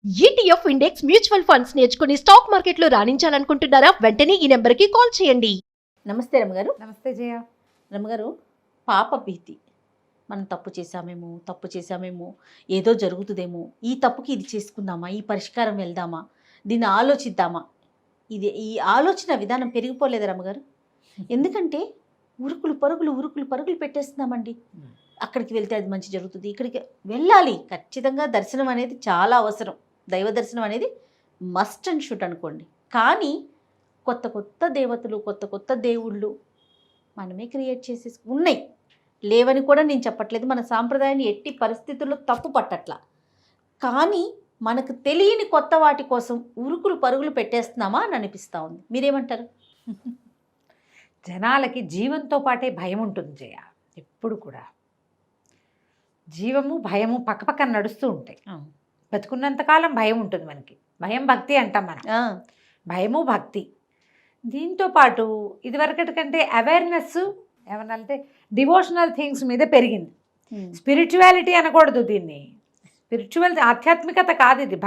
ETF index mutual funds నేర్చుకుని stock మార్కెట్లో రాణించాలనుకుంటున్నారా? వెంటనే ఈ నెంబర్కి కాల్ చేయండి. నమస్తే రమగారు. నమస్తే జయ. రమగారు, పాప భీతి. మనం తప్పు చేశామేమో, ఏదో జరుగుతుందేమో, ఈ తప్పుకి ఇది చేసుకుందామా, ఈ పరిష్కారం వెళ్దామా, దీన్ని ఆలోచిద్దామా, ఈ ఆలోచన విధానం పెరిగిపోలేదు రమగారు. ఎందుకంటే ఉరుకులు పరుగులు పెట్టేస్తున్నామండి. అక్కడికి వెళ్తే అది మంచి జరుగుతుంది, ఇక్కడికి వెళ్ళాలి. ఖచ్చితంగా దర్శనం అనేది చాలా అవసరం. దైవ దర్శనం అనేది మస్ట్ అండ్ షుడ్ అనుకోండి. కానీ కొత్త దేవతలు, కొత్త దేవుళ్ళు మనమే క్రియేట్ చేసేసి ఉన్నాయి. లేవని కూడా నేను చెప్పట్లేదు, మన సాంప్రదాయాన్ని ఎట్టి పరిస్థితుల్లో తప్పు పట్టట్లా. కానీ మనకు తెలియని కొత్త వాటి కోసం ఉరుకులు పరుగులు పెట్టేస్తున్నామా అని అనిపిస్తూ ఉంది. మీరేమంటారు? జనాలకి జీవంతో పాటే భయం ఉంటుంది జయ. ఎప్పుడు కూడా జీవము భయము పక్కపక్కన నడుస్తూ ఉంటాయి. బతుకున్నంతకాలం భయం ఉంటుంది మనకి. భయం భక్తి అంటాం మనం. భయము భక్తి. దీంతో పాటు ఇదివరకటి కంటే అవేర్నెస్ ఏమన్నాలంటే డివోషనల్ థింగ్స్ మీద పెరిగింది. స్పిరిచువాలిటీ అనకూడదు దీన్ని. స్పిరిచువల్ ఆధ్యాత్మికత కాదు ఇది.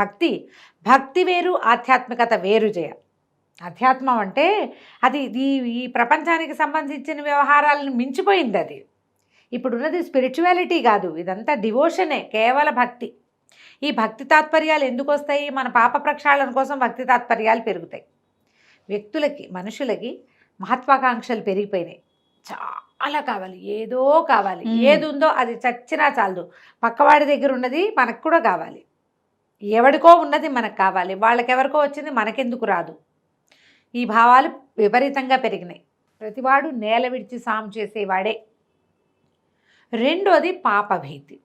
భక్తి వేరు, ఆధ్యాత్మికత వేరు జయ. అధ్యాత్మం అంటే అది ఈ ప్రపంచానికి సంబంధించిన వ్యవహారాలను మించిపోయింది. అది ఇప్పుడున్నది స్పిరిచువాలిటీ కాదు, ఇదంతా డివోషనే, కేవల భక్తి. ఈ భక్తి తాత్పర్యాలు ఎందుకు వస్తాయి? మన పాప ప్రక్షాళన కోసం భక్తి తాత్పర్యాలు పెరుగుతాయి. వ్యక్తులకి, మనుషులకి మహత్వాకాంక్షలు పెరిగిపోయినాయి. చాలా కావాలి, ఏదో కావాలి, ఏది ఉందో అది చచ్చినా చాలదు. పక్కవాడి దగ్గర ఉన్నది మనకు కూడా కావాలి, ఎవడికో ఉన్నది మనకు కావాలి, వాళ్ళకెవరికో వచ్చింది మనకెందుకు రాదు. ఈ భావాలు విపరీతంగా పెరిగినాయి. ప్రతివాడు నేల విడిచి సాము చేసేవాడే. రెండోది పాపభీతి,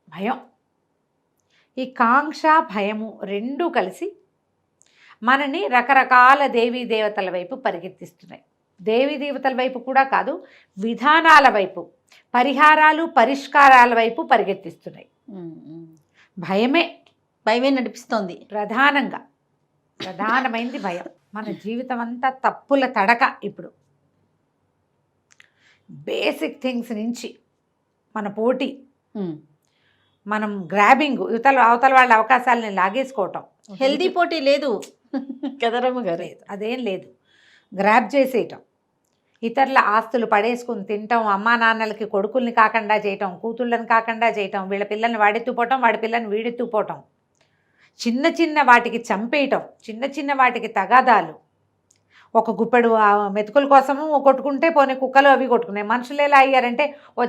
భయం. ఈ కాంక్ష భయము రెండూ కలిసి మనని రకరకాల దేవీ దేవతల వైపు పరిగెత్తిస్తున్నాయి. దేవీ దేవతల వైపు కూడా కాదు, విధానాల వైపు, పరిహారాలు పరిష్కారాల వైపు పరిగెత్తిస్తున్నాయి. భయమే నడిపిస్తోంది. ప్రధానమైంది భయం. మన జీవితం అంతా తప్పుల తడక. ఇప్పుడు బేసిక్ థింగ్స్ నుంచి మన పోటీ, మనం గ్రాబింగ్, అవతల వాళ్ళ అవకాశాలని లాగేసుకోవటం. హెల్దీ పోటీ లేదు కదరమ్మ గారు. అదేం లేదు. గ్రాబ్ చేసేయటం, ఇతరుల ఆస్తులు పడేసుకుని తినటం, అమ్మా నాన్నలకి కొడుకుల్ని కాకుండా చేయటం, కూతుళ్ళని కాకుండా చేయటం, వీళ్ళ పిల్లల్ని వాడెత్తుపోవటం, వాడి పిల్లల్ని వీడెత్తుపోవటం, చిన్న వాటికి చంపేయటం, చిన్న వాటికి తగాదాలు. ఒక గుప్పెడు మెతుకుల కోసము కొట్టుకుంటే పోనీ కుక్కలు అవి కొట్టుకున్నాయి. మనుషులు ఎలా అయ్యారంటే ఒక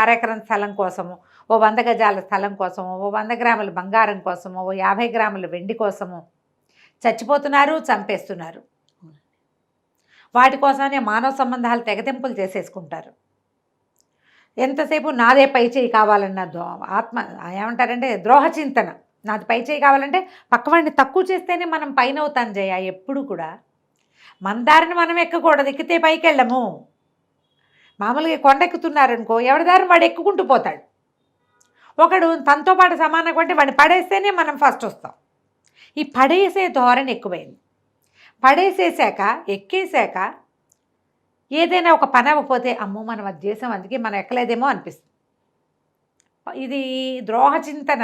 6 ఎకరం స్థలం కోసము, 100 గజాల స్థలం కోసము, 100 గ్రాముల బంగారం కోసము, 50 గ్రాముల వెండి కోసము చచ్చిపోతున్నారు, చంపేస్తున్నారు. వాటి కోసమే మానవ సంబంధాలు తెగతింపులు చేసేసుకుంటారు. ఎంతసేపు నాదే పై చేయి కావాలన్న ఆత్మ ఏమంటారంటే ద్రోహ చింతన. నాది పై చేయి కావాలంటే పక్కవాడిని తక్కువ చేస్తేనే మనం పైన అవుతాం జయ. ఎప్పుడు కూడా మన దారిని మనం ఎక్కకూడదు, ఎక్కితే పైకి వెళ్ళము. మామూలుగా కొండ ఎక్కుతున్నారనుకో, ఎవరి దారిని వాడు ఎక్కుకుంటూ పోతాడు. ఒకడు తనతో పాటు సమానంగా అంటే వాడిని పడేస్తేనే మనం ఫస్ట్ వస్తాం. ఈ పడేసే ధోరణి ఎక్కువైంది. పడేసేసాక ఎక్కేసాక ఏదైనా ఒక పని అవ్వకపోతే అమ్మో మనం అది చేసాం అందుకే మనం ఎక్కలేదేమో అనిపిస్తుంది. ఇది ద్రోహ చింతన,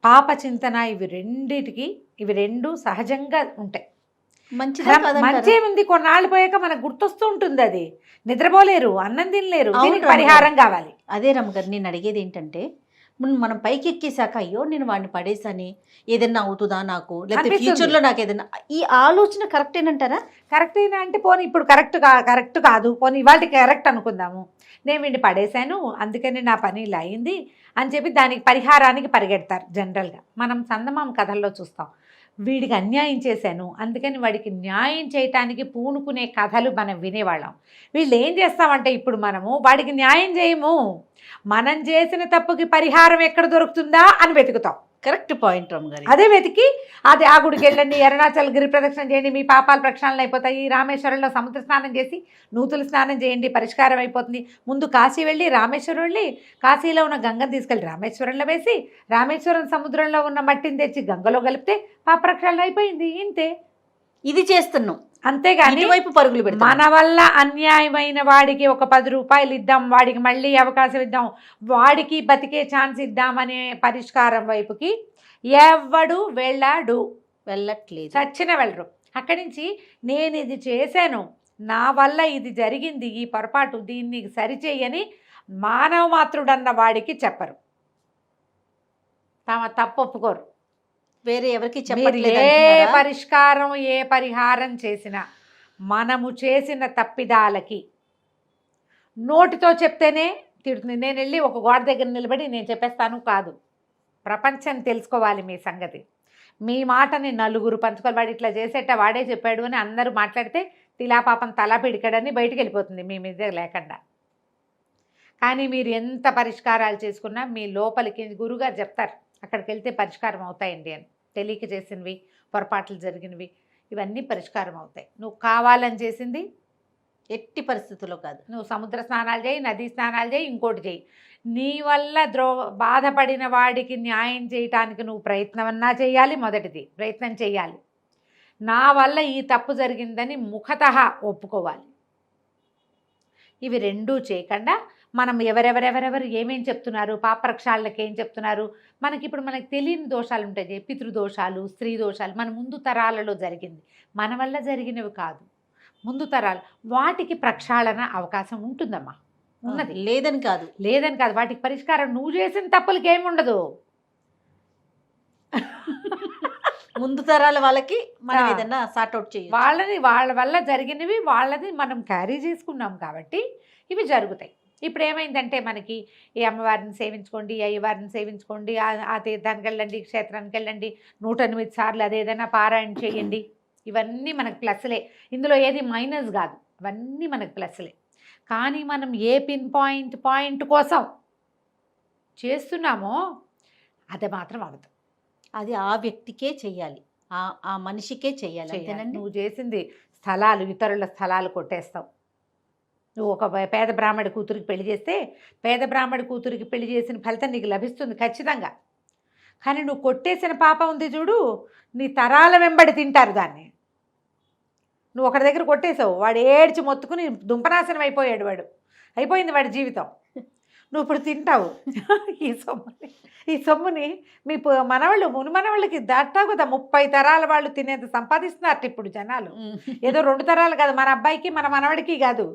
పాప చింతన. ఇవి రెండు సహజంగా ఉంటాయి. మంచి ఉంది. కొన్నాళ్ళు పోయాక మనకు గుర్తొస్తూ ఉంటుంది. అది నిద్రపోలేరు, అన్నం తినలేరు, దీనికి పరిహారం కావాలి. అదే రమ్మగారు, నేను అడిగేది ఏంటంటే మనం పైకి ఎక్కేసాక అయ్యో నేను వాడిని పడేసని ఏదైనా అవుతుందా నాకు, లేకపోతే ఫ్యూచర్లో నాకు ఏదైనా, ఈ ఆలోచన కరెక్టేనంటారా? కరెక్టేనా అంటే పోనీ ఇప్పుడు కరెక్ట్ కాదు, పోనీ ఇవాళ కరెక్ట్ అనుకుందాము. నేను వీడిని పడేశాను అందుకని నా పని ఇలా అయింది అని చెప్పి దానికి పరిహారానికి పరిగెడతారు. జనరల్గా మనం చందమామ కథల్లో చూస్తాం. వీడికి అన్యాయం చేశాను అందుకని వాడికి న్యాయం చేయటానికి పూనుకునే కథలు మనం వినేవాళ్ళం. వీళ్ళు ఏం చేస్తామంటే ఇప్పుడు మనము వాడికి న్యాయం చేయము, మనం చేసిన తప్పుకి పరిహారం ఎక్కడ దొరుకుతుందా అని వెతుకుతాం. కరెక్ట్ పాయింట్ రమ్మగారు. అదే వెతికి ఆ గుడికి వెళ్ళండి, అరుణాచల్ గిరి ప్రదక్షిణ చేయండి, మీ పాపాలు ప్రక్షాళన అయిపోతాయి, రామేశ్వరంలో సముద్ర స్నానం చేసి నూతులు స్నానం చేయండి, పరిష్కారం అయిపోతుంది. ముందు కాశీ వెళ్ళి రామేశ్వరం వెళ్ళి కాశీలో ఉన్న గంగను తీసుకెళ్ళి రామేశ్వరంలో వేసి రామేశ్వరం సముద్రంలో ఉన్న మట్టిని తెచ్చి గంగలో కలిపితే పాప ప్రక్షాళన అయిపోయింది. ఇంతే. ఇది చేస్తున్నాం. అంతేగాని ఇటువైపు పరుగులు పెడతాం. మన వల్ల అన్యాయమైన వాడికి ఒక 10 రూపాయలు ఇద్దాం, వాడికి మళ్ళీ అవకాశం ఇద్దాం, వాడికి బతికే ఛాన్స్ ఇద్దామనే పరిష్కారం వైపుకి ఎవడు వెళ్ళట్లేదు. చచ్చిన వెళ్ళరు. అక్కడి నుంచి నేను ఇది చేశాను, నా వల్ల ఇది జరిగింది, ఈ పొరపాటు, దీన్ని సరిచేయని మానవ మాత్రుడన్న వాడికి చెప్పరు, తమ తప్పు ఒప్పుకోరు. వేరే ఎవరికి మీరు చెప్పట్లేదు ఏ అంటున్నారా? పరిష్కారం ఏ పరిహారం చేసినా మనము చేసిన తప్పిదాలకి నోటితో చెప్తేనే తిడుతుంది. నేను వెళ్ళి ఒక గోడ దగ్గర నిలబడి నేను చెప్పేస్తాను కాదు, ప్రపంచం తెలుసుకోవాలి మీ సంగతి. మీ మాటని నలుగురు పంచుకోవాలి. వాడు ఇట్లా చేసేట వాడే చెప్పాడు అని అందరూ మాట్లాడితే తిలాపాపం తలా పిడికడని బయటికి వెళ్ళిపోతుంది మీ మీద లేకుండా. కానీ మీరు ఎంత పరిష్కారాలు చేసుకున్నా మీ లోపలికి గురుగారు చెప్తారు, అక్కడికి వెళ్తే పరిష్కారం అవుతాయండి అని. తెలియక చేసినవి, పొరపాట్లు జరిగినవి, ఇవన్నీ పరిష్కారం అవుతాయి. నువ్వు కావాలని చేసింది ఎట్టి పరిస్థితుల్లో కాదు. నువ్వు సముద్ర స్నానాలు చేయి, నదీ స్నానాలు చేయి, ఇంకోటి చేయి, నీ వల్ల బాధపడిన వాడికి న్యాయం చేయటానికి నువ్వు ప్రయత్నమన్నా చేయాలి. మొదటిది ప్రయత్నం చేయాలి. నా వల్ల ఈ తప్పు జరిగిందని ముఖతః ఒప్పుకోవాలి. ఇవి రెండూ చేయకుండా మనం ఎవరెవరు ఏమేం చెప్తున్నారు, పాపరక్షాలకి ఏం చెప్తున్నారు, మనకి తెలియని దోషాలు ఉంటాయి, పితృదోషాలు, స్త్రీ దోషాలు, మన ముందు తరాలలో జరిగింది, మన వల్ల జరిగినవి కాదు, ముందు తరాలు, వాటికి ప్రక్షాళన అవకాశం ఉంటుందమ్మా, ఉన్నది. లేదని కాదు. వాటికి పరిష్కారం నువ్వు చేసిన తప్పులకి ఏముండదు. ముందు తరాల వాళ్ళకి మనం ఏదన్నా సార్ట్అవుట్ చేయాలి. వాళ్ళ వల్ల జరిగినవి వాళ్ళది మనం క్యారీ చేసుకున్నాం కాబట్టి ఇవి జరుగుతాయి. ఇప్పుడు ఏమైందంటే మనకి ఈ అమ్మవారిని సేవించుకోండి, అయ్యవారిని సేవించుకోండి, ఆ తీర్థానికి వెళ్ళండి, క్షేత్రానికి వెళ్ళండి, 108 సార్లు అదేదైనా పారాయణ చేయండి, ఇవన్నీ మనకు ప్లస్లే. ఇందులో ఏది మైనస్ కాదు, అవన్నీ మనకు ప్లస్లే. కానీ మనం ఏ పిన్ పాయింట్ కోసం చేస్తున్నామో అది మాత్రం అవ్వదు. అది ఆ వ్యక్తికే చెయ్యాలి, ఆ మనిషికే చెయ్యాలి. అంతేనండి. నువ్వు చేసింది స్థలాలు, ఇతరుల స్థలాలు కొట్టేస్తావు. నువ్వు ఒక పేద బ్రాహ్మడి కూతురికి పెళ్లి చేస్తే పేద బ్రాహ్మడి కూతురికి పెళ్లి చేసిన ఫలితం నీకు లభిస్తుంది ఖచ్చితంగా. కానీ నువ్వు కొట్టేసిన పాపం ఉంది చూడు, నీ తరాల వెంబడి తింటారు దాన్ని. నువ్వు ఒకరి దగ్గర కొట్టేసావు, వాడు ఏడ్చి మొత్తుకుని దుంపనాశనం అయిపోయాడు, అయిపోయింది వాడి జీవితం. నువ్వు ఇప్పుడు తింటావు ఈ సొమ్ముని మీ మనవాళ్ళు మునిమనవాళ్ళకి దాటా కదా 30 తరాల వాళ్ళు తినేది సంపాదిస్తున్నారు ఇప్పుడు జనాలు. ఏదో 2 తరాలు కాదు, మన అబ్బాయికి మన మనవడికి కాదు,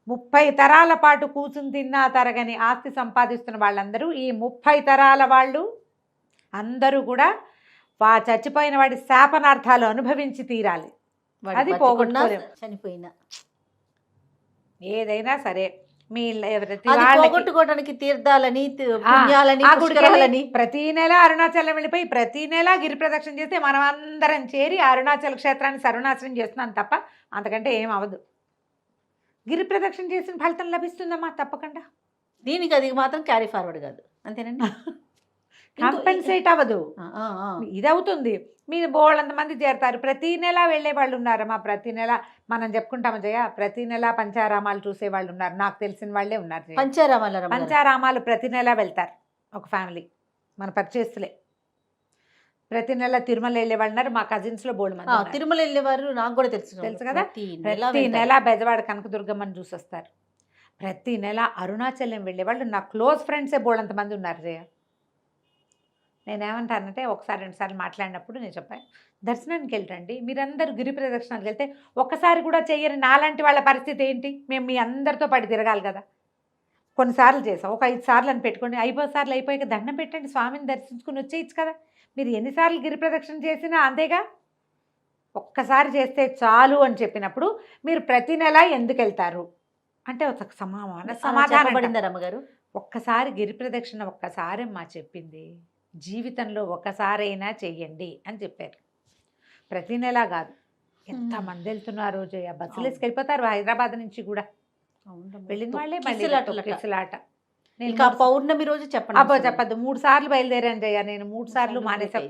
30 తరాల పాటు కూర్చుని తిన్నా తరగని ఆస్తి సంపాదిస్తున్న వాళ్ళందరూ ఈ 30 తరాల వాళ్ళు అందరూ కూడా చచ్చిపోయిన వాడి శాపనార్థాలు అనుభవించి తీరాలి. అది చనిపోయినా ఏదైనా సరే పోగొట్టుకోవడానికి తీర్థాలని పుణ్యాలని ప్రతి నెల అరుణాచలం వెళ్ళిపోయి ప్రతి నెల గిరి ప్రదక్షిణ చేస్తే మనం అందరం చేరి అరుణాచల క్షేత్రాన్ని సర్వనాశనం చేస్తున్నాం తప్ప అంతకంటే ఏం అవ్వదు. గిరి ప్రదక్షిణ చేసిన ఫలితం లభిస్తుందమ్మా తప్పకుండా. దీనికి అది మాత్రం క్యారీ ఫార్వర్డ్ కాదు, అంతేనండి. కంపెన్సేట్ అవ్వదు, ఇది అవుతుంది. మీరు బోళ్ళంతమంది చేరతారు, ప్రతి నెల వెళ్ళే వాళ్ళు ఉన్నారమ్మా. ప్రతి నెల మనం చెప్పుకుంటాము జయ, ప్రతి నెల పంచారామాలు చూసే వాళ్ళు ఉన్నారు, నాకు తెలిసిన వాళ్ళే ఉన్నారు. పంచారామాలు ప్రతి నెల వెళ్తారు ఒక ఫ్యామిలీ, మన పరిచయస్తులే. ప్రతి నెల తిరుమల వెళ్ళే వాళ్ళు ఉన్నారు, మా కజిన్స్ లో బోల్డ్ మంది తిరుమల వెళ్ళేవారు నాకు కూడా తెలుసు కదా. ప్రతి నెల బెజవాడ కనకదుర్గమ్మని చూసొస్తారు. ప్రతి నెల అరుణాచలం వెళ్ళేవాళ్ళు నా క్లోజ్ ఫ్రెండ్సే బోళ్ళంతమంది ఉన్నారు జయ. నేనేమంటానంటే ఒకసారి 2 సార్లు మాట్లాడినప్పుడు నేను చెప్పాను, దర్శనానికి వెళ్ళండి, మీరందరూ గిరి ప్రదక్షిణానికి వెళ్తే ఒక్కసారి కూడా చెయ్యని నాలాంటి వాళ్ళ పరిస్థితి ఏంటి? మేము మీ అందరితో పాటు తిరగాలి కదా. కొన్నిసార్లు చేసాం, ఒక 5 సార్లు అని పెట్టుకోండి, 5 సార్లు అయిపోయాక దండం పెట్టండి, స్వామిని దర్శించుకుని వచ్చేయచ్చు కదా. మీరు ఎన్నిసార్లు గిరి ప్రదక్షిణ చేసినా అంతేగా, ఒక్కసారి చేస్తే చాలు అని చెప్పినప్పుడు మీరు ప్రతి నెల ఎందుకు వెళ్తారు అంటే ఒక సమాధానం పడిందా రమ్మగారు? ఒక్కసారి గిరి ప్రదక్షిణ ఒక్కసారి మా చెప్పింది, జీవితంలో ఒకసారైనా చెయ్యండి అని చెప్పారు. ప్రతి నెల కాదు, ఎంతమంది వెళ్తున్నారు జయ, బస్సులు వేసుకెళ్ళిపోతారు హైదరాబాద్ నుంచి కూడా. వెళ్ళిన వాళ్ళే కిసలాట. ఇంకా పౌర్ణమి రోజు చెప్పద్దు, 3 సార్లు బయలుదేరాను జయ, నేను 3 సార్లు మానేసా,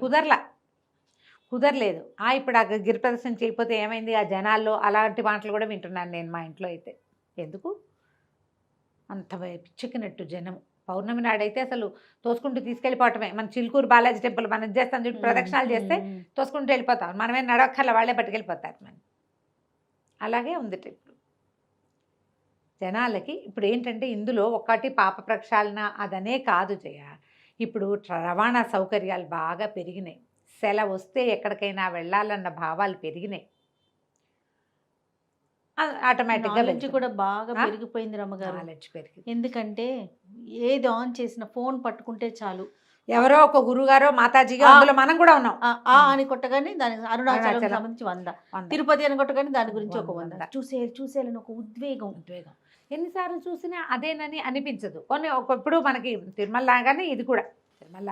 కుదరలేదు. ఇప్పుడు ఆ గిరి ప్రదర్శన చేయకపోతే ఏమైంది, ఆ జనాల్లో అలాంటి మాటలు కూడా వింటున్నాను నేను మా ఇంట్లో. అయితే ఎందుకు అంత పిచ్చెక్కినట్టు జనం. పౌర్ణమి నాడైతే అసలు తోసుకుంటూ తీసుకెళ్ళిపోవటమే. మన చిలుకూరు బాలాజీ టెంపుల్ మనం చేస్తాం చూడు, ప్రదక్షిణాలు చేస్తే తోసుకుంటూ వెళ్ళిపోతాం, మనమే నడవక్కర్ల, వాళ్ళే పట్టుకెళ్ళిపోతారు. మనం అలాగే ఉంది ఇప్పుడు జనాలకి. ఇప్పుడు ఏంటంటే ఇందులో ఒకటి పాప ప్రక్షాళన అదనే కాదు జయ. ఇప్పుడు రవాణా సౌకర్యాలు బాగా పెరిగినాయి. సెలవు వస్తే ఎక్కడికైనా వెళ్ళాలన్న భావాలు పెరిగినాయి. ఆటోమేటిక్గా నాలెడ్జ్ కూడా బాగా పెరిగిపోయింది రమ్మగారు. నాలెడ్జ్ పెరిగింది. ఎందుకంటే ఏది ఆన్ చేసిన ఫోన్ పట్టుకుంటే చాలు, ఎవరో ఒక గురుగారో మాతాజీగా అందులో మనం కూడా ఉన్నాం. ఆ అని కొట్టగానే దానికి అరుణాచలం సంబంధించి 100, తిరుపతి అని కొట్టగానే దాని గురించి ఒక 100, చూసేయాలని ఒక ఉద్వేగం. ఎన్నిసార్లు చూసినా అదేనని అనిపించదు. కొన్ని ఒకప్పుడు మనకి తిరుమల లాగానే ఇది కూడా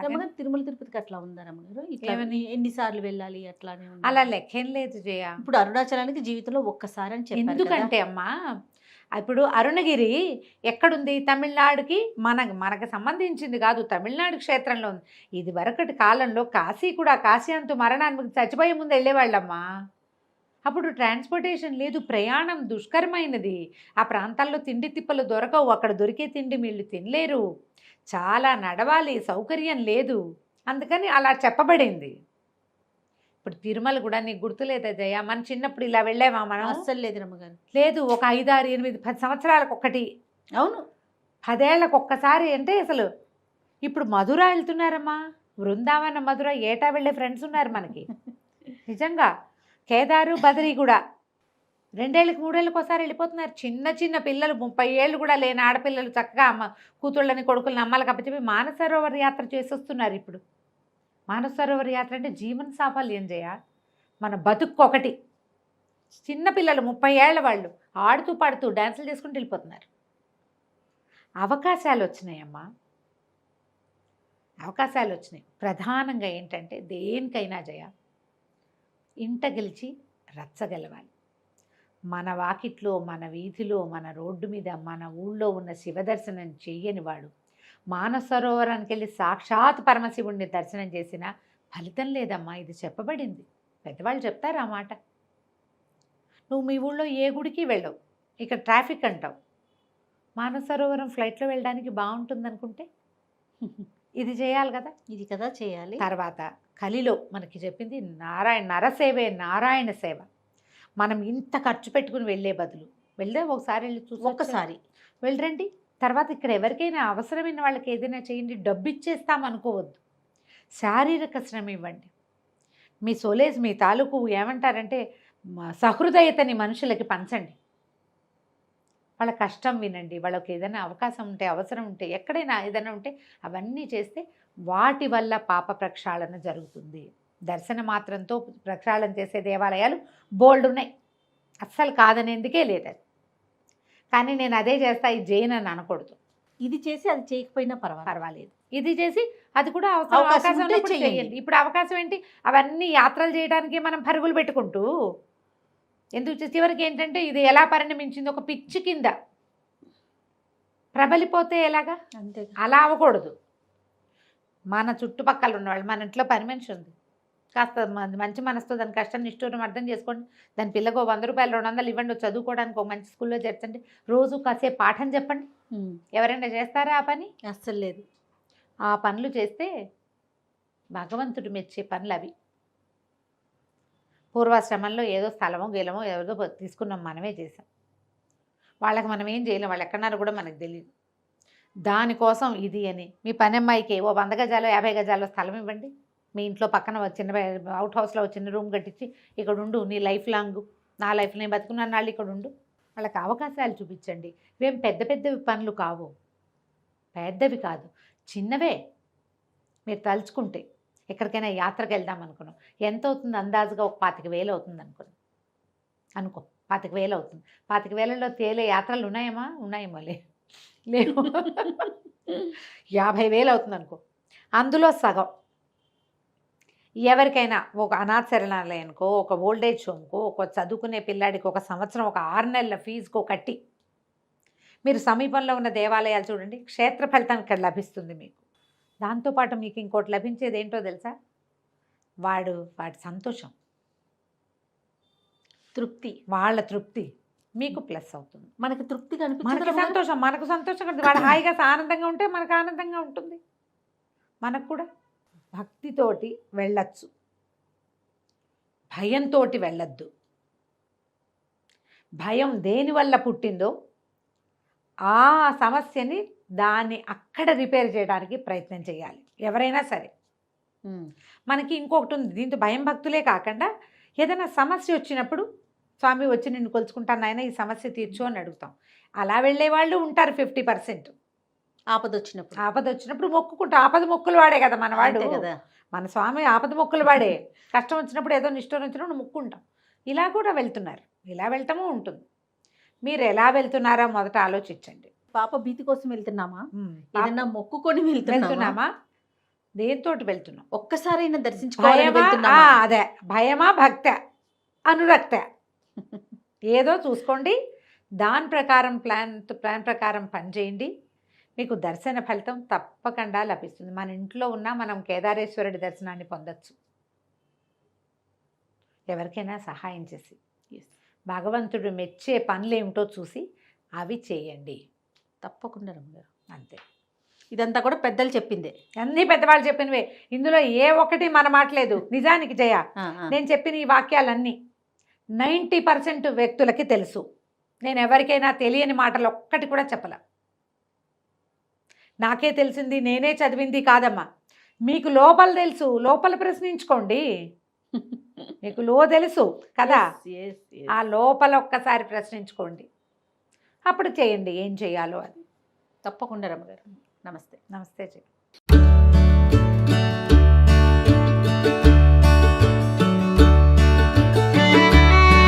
తిరుమల తిరుపతికి అట్లా ఉందా రమ్మగారు? ఇట్లా ఎన్నిసార్లు వెళ్ళాలి అట్లానే ఉంది? అలా లెక్కేం లేదు జయ. ఇప్పుడు అరుణాచలానికి జీవితంలో ఒక్కసారి అని చెప్పారు. ఎందుకంటే అమ్మా ఇప్పుడు అరుణగిరి ఎక్కడుంది? తమిళనాడుకి మనకు సంబంధించింది కాదు, తమిళనాడు క్షేత్రంలో ఉంది. ఇది వరకటి కాలంలో కాశీ కూడా, కాశీ అంటూ మరణానికి చచ్చిపోయే ముందు వెళ్ళేవాళ్ళమ్మా. అప్పుడు ట్రాన్స్పోర్టేషన్ లేదు, ప్రయాణం దుష్కరమైనది. ఆ ప్రాంతాల్లో తిండి తిప్పలు దొరకవు, అక్కడ దొరికే తిండి వీళ్ళు తినలేరు, చాలా నడవాలి, సౌకర్యం లేదు. అందుకని అలా చెప్పబడింది. ఇప్పుడు తిరుమల కూడా నీకు గుర్తులేదా జయ? మన చిన్నప్పుడు ఇలా వెళ్ళామా మనం? అస్సలు లేదు రమ్మగారు. లేదు, ఒక 5, 6, 8, 10 సంవత్సరాలకు ఒకటి. అవును, 10 ఏళ్లకు ఒక్కసారి. అంటే అసలు ఇప్పుడు మధుర వెళ్తున్నారమ్మా, బృందావన మధుర ఏటా వెళ్ళే ఫ్రెండ్స్ ఉన్నారు మనకి. నిజంగా కేదారు బదరి కూడా 2 ఏళ్ళకి 3 ఏళ్ళకి ఒకసారి వెళ్ళిపోతున్నారు. చిన్న చిన్న పిల్లలు, 30 ఏళ్ళు కూడా లేని ఆడపిల్లలు చక్కగా అమ్మ కూతుళ్ళని కొడుకులని అమ్మాలి కాబట్టి మానస సరోవర్ యాత్ర చేసొస్తున్నారు. ఇప్పుడు మానస సరోవర్ యాత్ర అంటే జీవన సాఫల్యం జయ. మన బతుక్కొకటి. చిన్నపిల్లలు 30 ఏళ్ల వాళ్ళు ఆడుతూ పాడుతూ డ్యాన్సులు చేసుకుంటూ వెళ్ళిపోతున్నారు. అవకాశాలు వచ్చినాయమ్మా, అవకాశాలు వచ్చినాయి. ప్రధానంగా ఏంటంటే దేనికైనా జయ ఇంట గెలిచి రచ్చగలవాలి. మన వాకిట్లో, మన వీధిలో, మన రోడ్డు మీద, మన ఊళ్ళో ఉన్న శివదర్శనం చెయ్యని వాడు మానస సరోవరానికి వెళ్ళి సాక్షాత్ పరమశివుణ్ణి దర్శనం చేసిన ఫలితం లేదమ్మా. ఇది చెప్పబడింది, పెద్దవాళ్ళు చెప్తారు ఆ మాట. నువ్వు మీ ఊళ్ళో ఏ గుడికి వెళ్ళవు, ఇక్కడ ట్రాఫిక్ అంటావు. మానస సరోవరం ఫ్లైట్లో వెళ్ళడానికి బాగుంటుంది అనుకుంటే ఇది చేయాలి కదా, ఇది కదా చేయాలి. తర్వాత కలిలో మనకి చెప్పింది నరసేవే నారాయణ సేవ. మనం ఇంత ఖర్చు పెట్టుకుని వెళ్ళే బదులు వెళ్తే ఒకసారి వెళ్ళి చూసి ఒక్కసారి వెళ్ళరండి. తర్వాత ఇక్కడ ఎవరికైనా అవసరమైన వాళ్ళకి ఏదైనా చేయండి, డబ్బు ఇచ్చేస్తాం అనుకోవద్దు. శారీరక శ్రమ ఇవ్వండి. మీ సోలేజ్, మీ తాలూకు ఏమంటారంటే సహృదయతని మనుషులకి పంచండి. వాళ్ళ కష్టం వినండి. వాళ్ళకి ఏదైనా అవకాశం ఉంటే, అవసరం ఉంటే, ఎక్కడైనా ఏదైనా ఉంటే అవన్నీ చేస్తే వాటి వల్ల పాప ప్రక్షాళన జరుగుతుంది. దర్శన మాత్రంతో ప్రక్షాళన చేసే దేవాలయాలు బోల్డ్ ఉన్నాయి, అస్సలు కాదనేందుకే లేదు అది. కానీ నేను అదే చేస్తా, ఇది చేయను అని అనకూడదు. ఇది చేసి అది చేయకపోయినా పర్వాలేదు. ఇది చేసి అది కూడా అవకాశం చేయండి. ఇప్పుడు అవకాశం ఏంటి? అవన్నీ యాత్రలు చేయడానికి మనం పరుగులు పెట్టుకుంటూ ఎందుకు చివరికి ఏంటంటే ఇది ఎలా పరిణమించింది, ఒక పిచ్చి కింద ప్రబలిపోతే ఎలాగా? అంతే, అలా అవ్వకూడదు. మన చుట్టుపక్కల ఉన్నవాళ్ళు, మన ఇంట్లో పని మనిషి ఉంది, కాస్త మంచి మనసుతో దాని కష్టాన్ని నిష్ఠూరం అర్థం చేసుకోండి. దాని పిల్లకు 100 రూపాయలు 200 ఇవ్వండి, చదువుకోవడానికి ఒక మంచి స్కూల్లో చేర్చండి, రోజు కాసేపు పాఠం చెప్పండి. ఎవరైనా చేస్తారా ఆ పని? అస్సలు లేదు. ఆ పనులు చేస్తే భగవంతుడు మెచ్చే పనులు అవి. పూర్వాశ్రమంలో ఏదో స్థలమో గీలమో ఏదో తీసుకున్నాం, మనమే చేసాం. వాళ్ళకి మనం ఏం చేయలేం, వాళ్ళు ఎక్కడన్నారో కూడా మనకు తెలియదు. దానికోసం ఇది అని మీ పని అమ్మాయికి ఓ 100 గజాలు 50 గజాలు స్థలం ఇవ్వండి. మీ ఇంట్లో పక్కన చిన్న అవుట్ హౌస్లో చిన్న రూమ్ కట్టించి ఇక్కడ ఉండు, నీ లైఫ్ లాంగ్, నా లైఫ్ నేను బతుకున్న వాళ్ళు ఇక్కడ ఉండు. వాళ్ళకి అవకాశాలు చూపించండి. ఇవేం పెద్ద పెద్దవి పనులు కావు, పెద్దవి కాదు, చిన్నవే. మీరు తలుచుకుంటే ఎక్కడికైనా యాత్రకు వెళ్దాం అనుకున్నాం, ఎంత అవుతుంది అందాజుగా? ఒక 25,000 అవుతుంది అనుకో, 25,000 అవుతుంది. 25,000లో తేలే యాత్రలు ఉన్నాయేమో లేవు. 50,000 అవుతుంది అనుకో. అందులో సగం ఎవరికైనా ఒక అనాథ శరణాలయానికో, ఒక ఓల్డేజ్ హోమ్కో, ఒక చదువుకునే పిల్లాడికి ఒక సంవత్సరం, ఒక 6 నెలల ఫీజుకో కట్టి మీరు సమీపంలో ఉన్న దేవాలయాలు చూడండి, క్షేత్ర ఫలితం ఇక్కడ లభిస్తుంది మీకు. దాంతోపాటు మీకు ఇంకోటి లభించేది ఏంటో తెలుసా? వాడి సంతోషం, తృప్తి, వాళ్ళ తృప్తి మీకు ప్లస్ అవుతుంది. మనకి తృప్తి మనకి సంతోషం, మనకు సంతోషం కలుగుతుంది. వాడు హాయిగా ఆనందంగా ఉంటే మనకు ఆనందంగా ఉంటుంది. మనకు కూడా భక్తితోటి వెళ్ళచ్చు, భయంతో వెళ్ళొద్దు. భయం దేనివల్ల పుట్టిందో ఆ సమస్యని దాన్ని అక్కడ రిపేర్ చేయడానికి ప్రయత్నం చేయాలి ఎవరైనా సరే. ఉమ్. మనకి ఇంకొకటి ఉంది, దీంతో భయం భక్తులే కాకుండా ఏదైనా సమస్య వచ్చినప్పుడు స్వామి వచ్చి నిన్ను కొలుచుకుంటాను నాయన ఈ సమస్య తీర్చు అని అడుగుతాం. అలా వెళ్ళే వాళ్ళు ఉంటారు 50%. ఆపద వచ్చినప్పుడు ఆపద వచ్చినప్పుడు మొక్కుకుంటాం. ఆపద మొక్కులు వాడే కదా మనవాడు, అంతే కదా. మన స్వామి ఆపద మొక్కులు వాడే. కష్టం వచ్చినప్పుడు ఏదో నిష్ఠూరం వచ్చినప్పుడు మొక్కుంటాం. ఇలా కూడా వెళ్తున్నారు, ఇలా వెళ్ళటము ఉంటుంది. మీరు ఎలా వెళ్తున్నారో మొదట ఆలోచించండి. పాప భీతి కోసం వెళ్తున్నామా, పాప ఏదైనా మొక్కుకొని వెళ్తున్నామా, వెళ్తున్నామా, దేంతోటి వెళ్తున్నాం? ఒక్కసారైనా దర్శించుకోవాలని భయమా? వెళ్తున్నామా? అదే భయమా, భక్త, అనురక్త, ఏదో చూసుకోండి. దాని ప్రకారం ప్లాన్ ప్రకారం పనిచేయండి. మీకు దర్శన ఫలితం తప్పకుండా లభిస్తుంది. మన ఇంట్లో ఉన్న మనం కేదారేశ్వరుడి దర్శనాన్ని పొందొచ్చు. ఎవరికైనా సహాయం చేసి Yes. భగవంతుడు మెచ్చే పనులు ఏమిటో చూసి అవి చేయండి. తప్పకుండా రమ్మగారు. అంతే. ఇదంతా కూడా పెద్దలు చెప్పిందే. అన్నీ పెద్దవాళ్ళు చెప్పినవే, ఇందులో ఏ ఒక్కటి మన మాటలేదు. నిజానికి జయ, నేను చెప్పిన ఈ వాక్యాలన్నీ 90% వ్యక్తులకి తెలుసు. నేను ఎవరికైనా తెలియని మాటలు ఒక్కటి కూడా చెప్పలే. నాకే తెలిసింది, నేనే చదివింది కాదమ్మా. మీకు లోపల తెలుసు, లోపల ప్రశ్నించుకోండి. మీకు తెలుసు కదా, Yes, yes. ఆ లోపల ఒక్కసారి ప్రశ్నించుకోండి. అప్పుడు చేయండి ఏం చేయాలో అది. తప్పకుండా రమ్మగారు. నమస్తే. నమస్తే జయ.